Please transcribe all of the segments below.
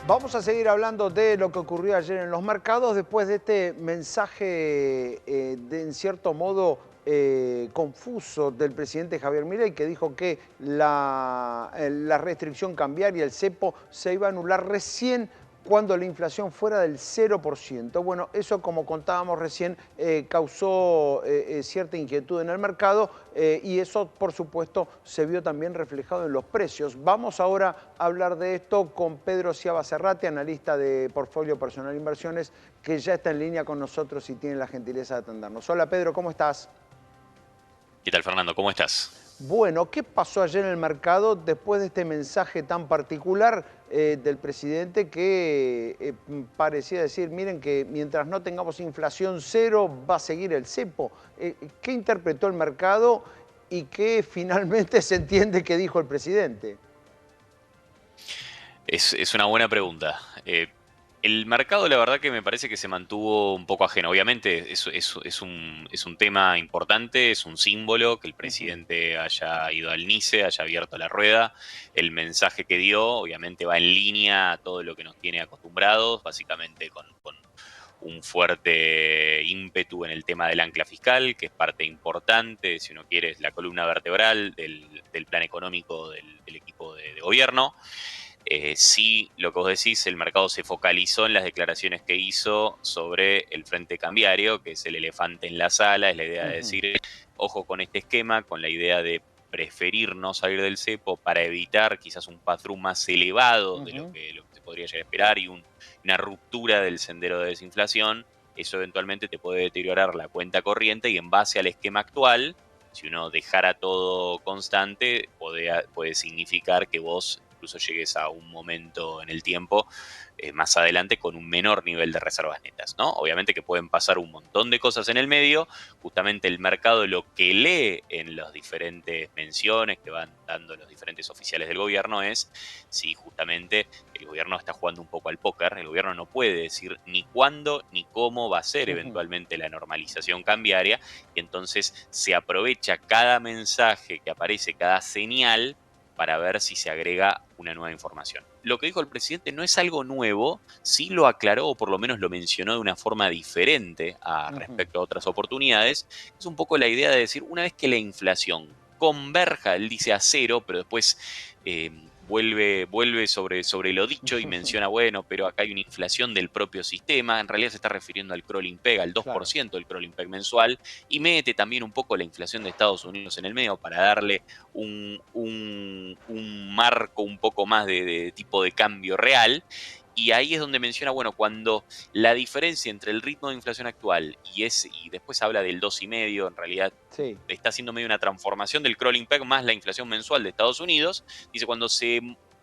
Vamos a seguir hablando de lo que ocurrió ayer en los mercados después de este mensaje en cierto modo confuso del presidente Javier Milei, que dijo que la restricción cambiaria, el cepo, se iba a anular recién cuando la inflación fuera del 0%. Bueno, eso, como contábamos recién, causó cierta inquietud en el mercado y eso, por supuesto, se vio también reflejado en los precios. Vamos ahora a hablar de esto con Pedro Ciaba Serrate, analista de Portfolio Personal Inversiones, que ya está en línea con nosotros y tiene la gentileza de atendernos. Hola Pedro, ¿cómo estás? ¿Qué tal, Fernando? ¿Cómo estás? Bueno, ¿qué pasó ayer en el mercado después de este mensaje tan particular del presidente que parecía decir, miren que mientras no tengamos inflación cero va a seguir el cepo? ¿Qué interpretó el mercado y qué finalmente se entiende que dijo el presidente? Es una buena pregunta. El mercado, la verdad que me parece que se mantuvo un poco ajeno. Obviamente es un tema importante, es un símbolo que el Ujú. presidente haya ido al NICE, haya abierto la rueda. El mensaje que dio, obviamente, va en línea a todo lo que nos tiene acostumbrados, básicamente con un fuerte ímpetu en el tema del ancla fiscal, que es parte importante, si uno quiere, es la columna vertebral del plan económico del equipo de gobierno. Sí, lo que vos decís, el mercado se focalizó en las declaraciones que hizo sobre el frente cambiario, que es el elefante en la sala, es la idea de Ujú. decir, ojo con este esquema, con la idea de preferir no salir del cepo para evitar quizás un pass-through más elevado de Ujú. lo que se podría llegar a esperar y una ruptura del sendero de desinflación. Eso eventualmente te puede deteriorar la cuenta corriente y en base al esquema actual, si uno dejara todo constante, puede significar que vos incluso llegues a un momento en el tiempo más adelante con un menor nivel de reservas netas, ¿no? Obviamente que pueden pasar un montón de cosas en el medio, justamente el mercado lo que lee en las diferentes menciones que van dando los diferentes oficiales del gobierno es si justamente el gobierno está jugando un poco al póker, el gobierno no puede decir ni cuándo ni cómo va a ser Ujú. eventualmente la normalización cambiaria, y entonces se aprovecha cada mensaje que aparece, cada señal, para ver si se agrega una nueva información. Lo que dijo el presidente no es algo nuevo, sí lo aclaró o por lo menos lo mencionó de una forma diferente Ujú. respecto a otras oportunidades. Es un poco la idea de decir, una vez que la inflación converja, él dice a cero, pero después vuelve sobre lo dicho y menciona, bueno, pero acá hay una inflación del propio sistema. En realidad se está refiriendo al crawling peg, al dos por Claro. ciento del crawling peg mensual, y mete también un poco la inflación de Estados Unidos en el medio para darle un marco un poco más de tipo de cambio real. Y ahí es donde menciona, bueno, cuando la diferencia entre el ritmo de inflación actual y después habla del 2,5, en realidad Sí. está haciendo medio una transformación del crawling peg más la inflación mensual de Estados Unidos. Dice, cuando se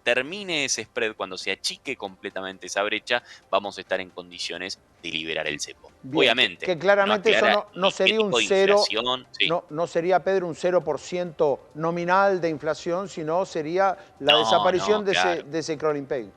termine ese spread, cuando se achique completamente esa brecha, vamos a estar en condiciones de liberar el cepo. Bien, Obviamente, que no claramente eso aclara no ni qué sería un tipo de cero, inflación, sí. no sería, Pedro, un 0% nominal de inflación, sino sería la No, no, desaparición claro. de ese crawling peg.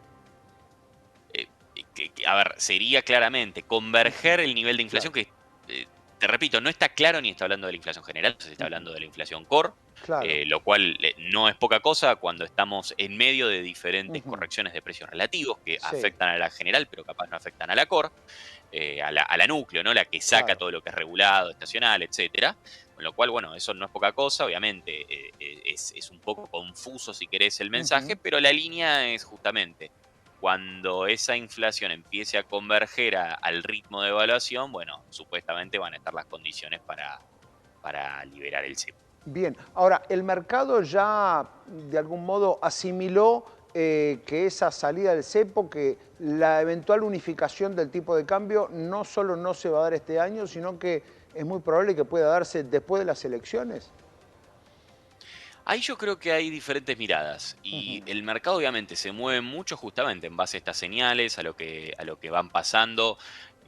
A ver, sería claramente Ujú. converger el nivel de inflación Claro. que, te repito, no está claro ni está hablando de la inflación general, se está Ujú. hablando de la inflación core, Claro. lo cual no es poca cosa cuando estamos en medio de diferentes Ujú. correcciones de precios relativos que Sí. afectan a la general, pero capaz no afectan a la core, a la núcleo, ¿no? La que saca Claro. todo lo que es regulado, estacional, etcétera. Con lo cual, bueno, eso no es poca cosa, obviamente es un poco confuso si querés el mensaje, Ujú. pero la línea es justamente cuando esa inflación empiece a converger al ritmo de evaluación, bueno, supuestamente van a estar las condiciones para liberar el cepo. Bien, ahora, ¿el mercado ya de algún modo asimiló que esa salida del cepo, que la eventual unificación del tipo de cambio no solo no se va a dar este año, sino que es muy probable que pueda darse después de las elecciones? Ahí yo creo que hay diferentes miradas y Ujú. el mercado obviamente se mueve mucho justamente en base a estas señales, a lo que van pasando.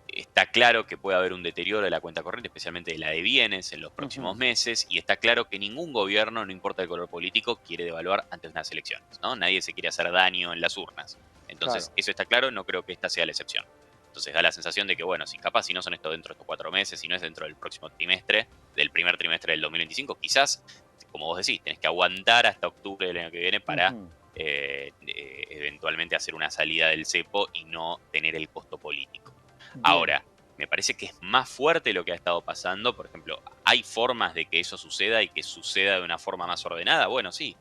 Está claro que puede haber un deterioro de la cuenta corriente, especialmente de la de bienes en los próximos Ujú. meses, y está claro que ningún gobierno, no importa el color político, quiere devaluar antes de unas elecciones, ¿no? Nadie se quiere hacer daño en las urnas. Claro. Entonces, eso está claro, no creo que esta sea la excepción. Entonces da la sensación de que, bueno, si capaz si no son esto dentro de estos 4 meses, si no es dentro del próximo trimestre, del primer trimestre del 2025, quizás, como vos decís, tenés que aguantar hasta octubre del año que viene para Ujú. eventualmente hacer una salida del cepo y no tener el costo político. Bien. Ahora, me parece que es más fuerte lo que ha estado pasando. Por ejemplo, ¿hay formas de que eso suceda y que suceda de una forma más ordenada? Bueno, sí.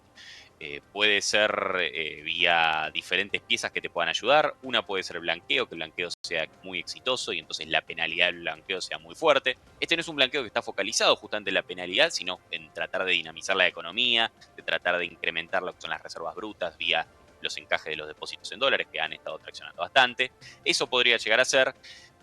Puede ser vía diferentes piezas que te puedan ayudar. Una puede ser el blanqueo, que el blanqueo sea muy exitoso y entonces la penalidad del blanqueo sea muy fuerte. Este no es un blanqueo que está focalizado justamente en la penalidad, sino en tratar de dinamizar la economía, de tratar de incrementar lo que son las reservas brutas vía los encajes de los depósitos en dólares que han estado traccionando bastante. Eso podría llegar a ser.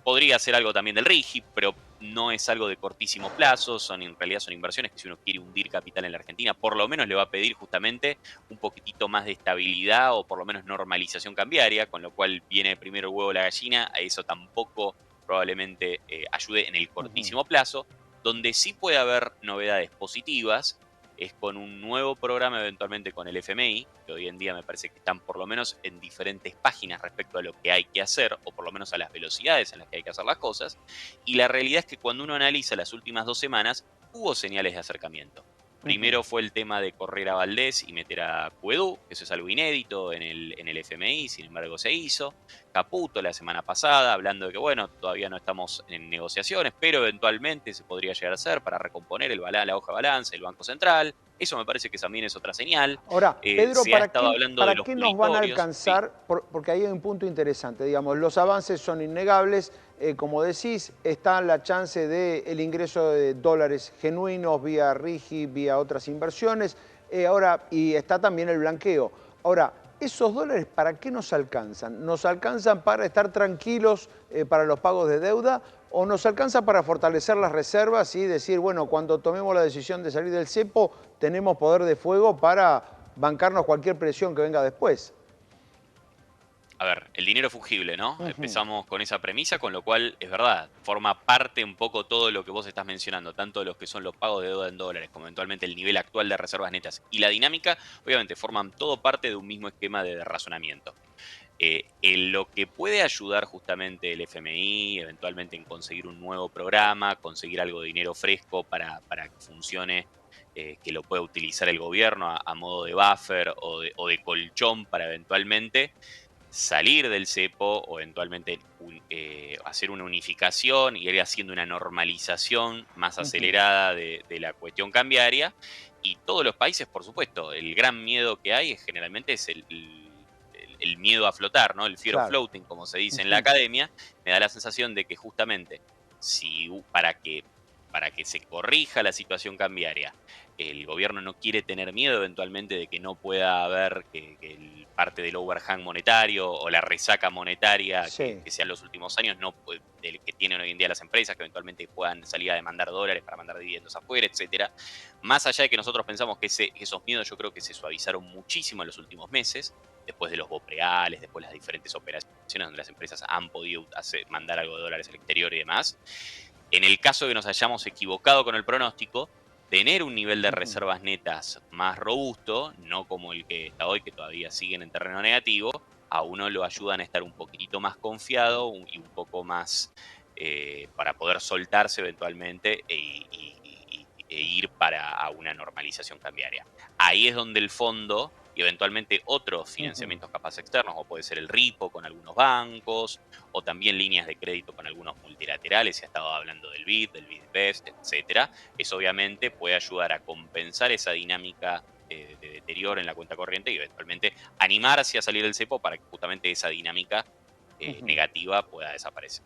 Podría ser algo también del RIGI, pero no es algo de cortísimo plazo, en realidad son inversiones que si uno quiere hundir capital en la Argentina, por lo menos le va a pedir justamente un poquitito más de estabilidad o por lo menos normalización cambiaria, con lo cual viene primero el huevo o la gallina, a eso tampoco probablemente ayude en el Ujú. cortísimo plazo. Donde sí puede haber novedades positivas es con un nuevo programa eventualmente con el FMI, que hoy en día me parece que están por lo menos en diferentes páginas respecto a lo que hay que hacer, o por lo menos a las velocidades en las que hay que hacer las cosas. Y la realidad es que cuando uno analiza las últimas 2 semanas, hubo señales de acercamiento. Ujú. Primero fue el tema de correr a Valdés y meter a Cuedú, que eso es algo inédito en el FMI, sin embargo se hizo. Caputo la semana pasada, hablando de que, bueno, todavía no estamos en negociaciones, pero eventualmente se podría llegar a hacer para recomponer la hoja de balance del Banco Central. Eso me parece que también es otra señal. Ahora, Pedro, Se ha estado hablando de para los qué nos van a monitorios. Sí, alcanzar? Porque ahí hay un punto interesante, digamos, los avances son innegables, como decís, está la chance del ingreso de dólares genuinos vía RIGI, vía otras inversiones, ahora, y está también el blanqueo. Ahora, ¿esos dólares para qué nos alcanzan? ¿Nos alcanzan para estar tranquilos para los pagos de deuda o nos alcanza para fortalecer las reservas y decir, bueno, cuando tomemos la decisión de salir del cepo, tenemos poder de fuego para bancarnos cualquier presión que venga después? a ver, el dinero es fungible, ¿no? Ujú. Empezamos con esa premisa, con lo cual es verdad, forma parte un poco todo lo que vos estás mencionando, tanto de los que son los pagos de deuda en dólares, como eventualmente el nivel actual de reservas netas y la dinámica, obviamente forman todo parte de un mismo esquema de razonamiento. En lo que puede ayudar justamente el FMI, eventualmente en conseguir un nuevo programa, conseguir algo de dinero fresco para que funcione, que lo pueda utilizar el gobierno a modo de buffer o de colchón para eventualmente salir del cepo o eventualmente hacer una unificación y ir haciendo una normalización más Ujú. acelerada de la cuestión cambiaria. Y todos los países, por supuesto, el gran miedo que hay generalmente es el miedo a flotar, ¿no? El fear of Claro. floating, como se dice en la Ujú. academia. Me da la sensación de que justamente para que se corrija la situación cambiaria, el gobierno no quiere tener miedo eventualmente de que no pueda haber que parte del overhang monetario o la resaca monetaria Sí. que sean los últimos años, no que tienen hoy en día las empresas, que eventualmente puedan salir a demandar dólares para mandar dividendos afuera, etcétera. Más allá de que nosotros pensamos que esos miedos yo creo que se suavizaron muchísimo en los últimos meses, después de los BOPREALes, después de las diferentes operaciones donde las empresas han podido mandar algo de dólares al exterior y demás. En el caso de que nos hayamos equivocado con el pronóstico, tener un nivel de Ujú. reservas netas más robusto, no como el que está hoy, que todavía siguen en terreno negativo, a uno lo ayudan a estar un poquitito más confiado y un poco más para poder soltarse eventualmente e ir para a una normalización cambiaria. Ahí es donde el fondo y eventualmente otros Ujú. financiamientos capaz externos, o puede ser el RIPO con algunos bancos, o también líneas de crédito con algunos multilaterales, se ha estado hablando del BID, del BIDVEST, etcétera. Eso obviamente puede ayudar a compensar esa dinámica de deterioro en la cuenta corriente y eventualmente animarse a salir del cepo para que justamente esa dinámica Ujú. negativa pueda desaparecer.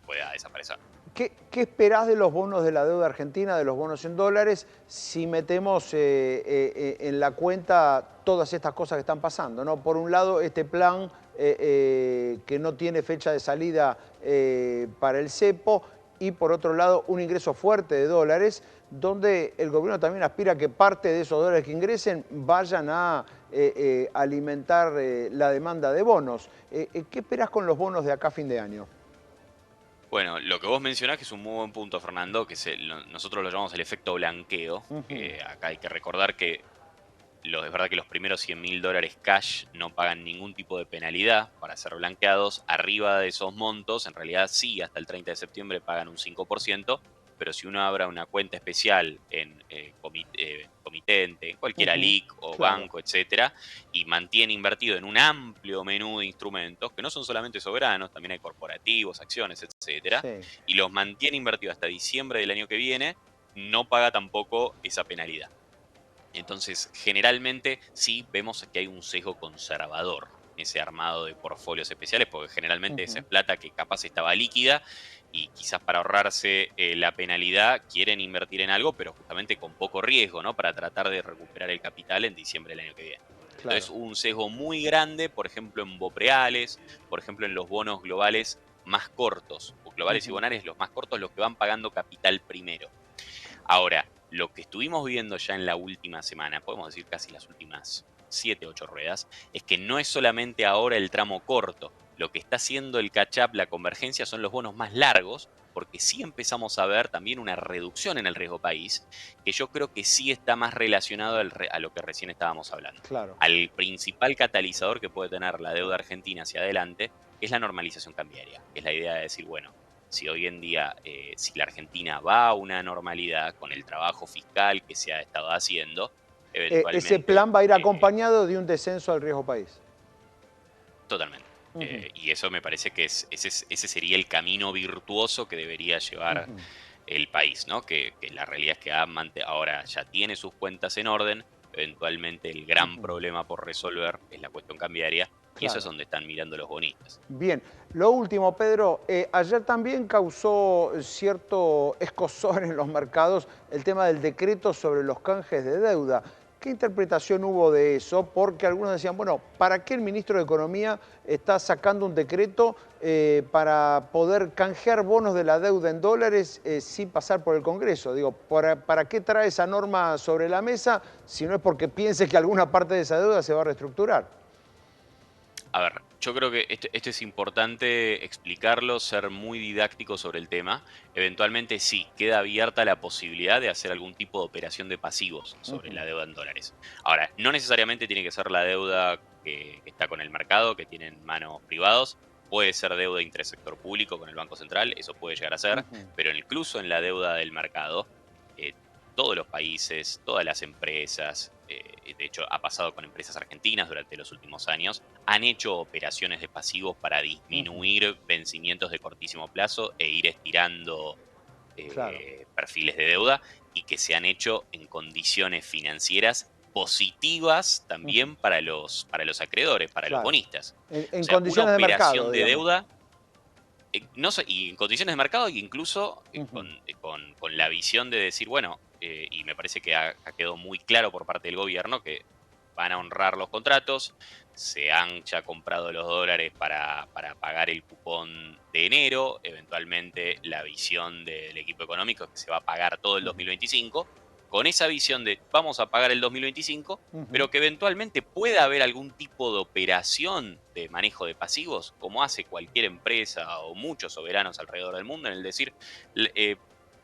¿Qué esperás de los bonos de la deuda argentina, de los bonos en dólares, si metemos en la cuenta todas estas cosas que están pasando, ¿no? Por un lado, este plan que no tiene fecha de salida para el cepo y por otro lado, un ingreso fuerte de dólares, donde el gobierno también aspira a que parte de esos dólares que ingresen vayan a alimentar la demanda de bonos. ¿Qué esperás con los bonos de acá a fin de año? Bueno, lo que vos mencionás que es un muy buen punto, Fernando, que nosotros lo llamamos el efecto blanqueo. Ujú. Acá hay que recordar que es verdad que los primeros $100.000 cash no pagan ningún tipo de penalidad para ser blanqueados. Arriba de esos montos, en realidad sí, hasta el 30 de septiembre pagan un 5%, pero si uno abre una cuenta especial en Comitente, en cualquier Ujú, ALIC o claro, banco, etcétera, y mantiene invertido en un amplio menú de instrumentos, que no son solamente soberanos, también hay corporativos, acciones, etcétera, sí. y los mantiene invertidos hasta diciembre del año que viene, no paga tampoco esa penalidad. Entonces, generalmente sí vemos que hay un sesgo conservador en ese armado de portfolios especiales, porque generalmente esa es Ujú. plata que capaz estaba líquida y quizás para ahorrarse la penalidad quieren invertir en algo, pero justamente con poco riesgo, ¿no? Para tratar de recuperar el capital en diciembre del año que viene. Entonces, Claro. hubo un sesgo muy grande, por ejemplo, en Bopreales, por ejemplo, en los bonos globales más cortos, o globales y Ujú. bonarios, los más cortos, los que van pagando capital primero. Ahora, lo que estuvimos viendo ya en la última semana, podemos decir casi las últimas 7, 8 ruedas, es que no es solamente ahora el tramo corto. Lo que está haciendo el catch-up, la convergencia, son los bonos más largos, porque sí empezamos a ver también una reducción en el riesgo país, que yo creo que sí está más relacionado a lo que recién estábamos hablando. Claro. Al principal catalizador que puede tener la deuda argentina hacia adelante es la normalización cambiaria. Es la idea de decir, bueno, si hoy en día, si la Argentina va a una normalidad con el trabajo fiscal que se ha estado haciendo, Ese eventualmente, plan va a ir acompañado de un descenso al riesgo país. totalmente. Ujú, Y eso me parece que ese sería el camino virtuoso que debería llevar ujú, el país, ¿no? Que la realidad es que ahora ya tiene sus cuentas en orden, eventualmente el gran ujú. problema por resolver es la cuestión cambiaria, y eso es Claro. donde están mirando los bonistas. Bien, lo último, Pedro, ayer también causó cierto escozor en los mercados el tema del decreto sobre los canjes de deuda. ¿Qué interpretación hubo de eso? Porque algunos decían, bueno, ¿para qué el ministro de Economía está sacando un decreto para poder canjear bonos de la deuda en dólares sin pasar por el Congreso? Digo, ¿para qué trae esa norma sobre la mesa si no es porque piense que alguna parte de esa deuda se va a reestructurar? A ver, yo creo que esto es importante explicarlo, ser muy didáctico sobre el tema. Eventualmente sí, queda abierta la posibilidad de hacer algún tipo de operación de pasivos sobre Ujú, la deuda en dólares. Ahora, no necesariamente tiene que ser la deuda que está con el mercado, que tienen manos privados. Puede ser deuda intersector público con el Banco Central, eso puede llegar a ser, ujú, pero incluso en la deuda del mercado, eh, todos los países, todas las empresas, de hecho ha pasado con empresas argentinas durante los últimos años, han hecho operaciones de pasivos para ujú. disminuir vencimientos de cortísimo plazo e ir estirando Claro. perfiles de deuda y que se han hecho en condiciones financieras positivas Ujú. también para los acreedores, para los Claro. bonistas. O En sea, una condiciones de mercado, operación de digamos. deuda no so- y en condiciones de mercado, e incluso Ujú, con la visión de decir, bueno, y me parece que ha quedado muy claro por parte del gobierno que van a honrar los contratos, se han ya comprado los dólares para pagar el cupón de enero, eventualmente la visión del equipo económico es que se va a pagar todo el ujú, 2025, con esa visión de vamos a pagar el 2025, ujú, pero que eventualmente pueda haber algún tipo de operación de manejo de pasivos, como hace cualquier empresa o muchos soberanos alrededor del mundo, en el decir,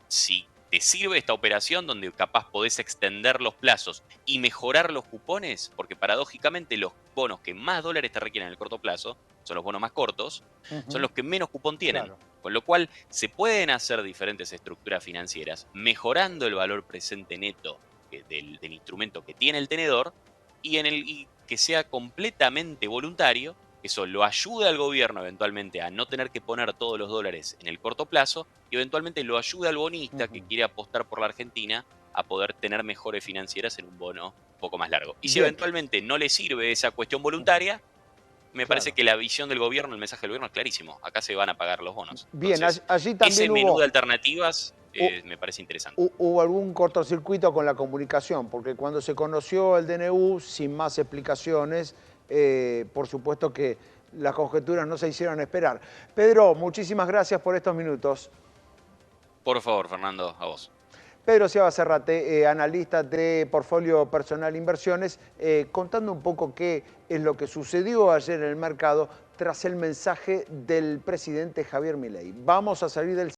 si te sirve esta operación donde capaz podés extender los plazos y mejorar los cupones, porque paradójicamente los bonos que más dólares te requieren en el corto plazo son los bonos más cortos, son ujú. los que menos cupón tienen. Claro. Con lo cual se pueden hacer diferentes estructuras financieras, mejorando el valor presente neto del instrumento que tiene el tenedor y que sea completamente voluntario. Eso lo ayuda al gobierno eventualmente a no tener que poner todos los dólares en el corto plazo y eventualmente lo ayuda al bonista que Ujú. quiere apostar por la Argentina a poder tener mejores financieras en un bono un poco más largo. Y si Bien. eventualmente no le sirve esa cuestión Ujú. voluntaria, me parece Claro. que la visión del gobierno, el mensaje del gobierno es clarísimo. Acá se van a pagar los bonos. Bien, Entonces, allí ese también menú hubo, de alternativas hu- me parece interesante. hubo algún cortocircuito con la comunicación, porque cuando se conoció el DNU, sin más explicaciones, por supuesto que las conjeturas no se hicieron esperar. Pedro, muchísimas gracias por estos minutos. Por favor, Fernando, a vos. Pedro Ciaba Serrate, analista de Portfolio Personal Inversiones, contando un poco qué es lo que sucedió ayer en el mercado tras el mensaje del presidente Javier Milei. Vamos a salir del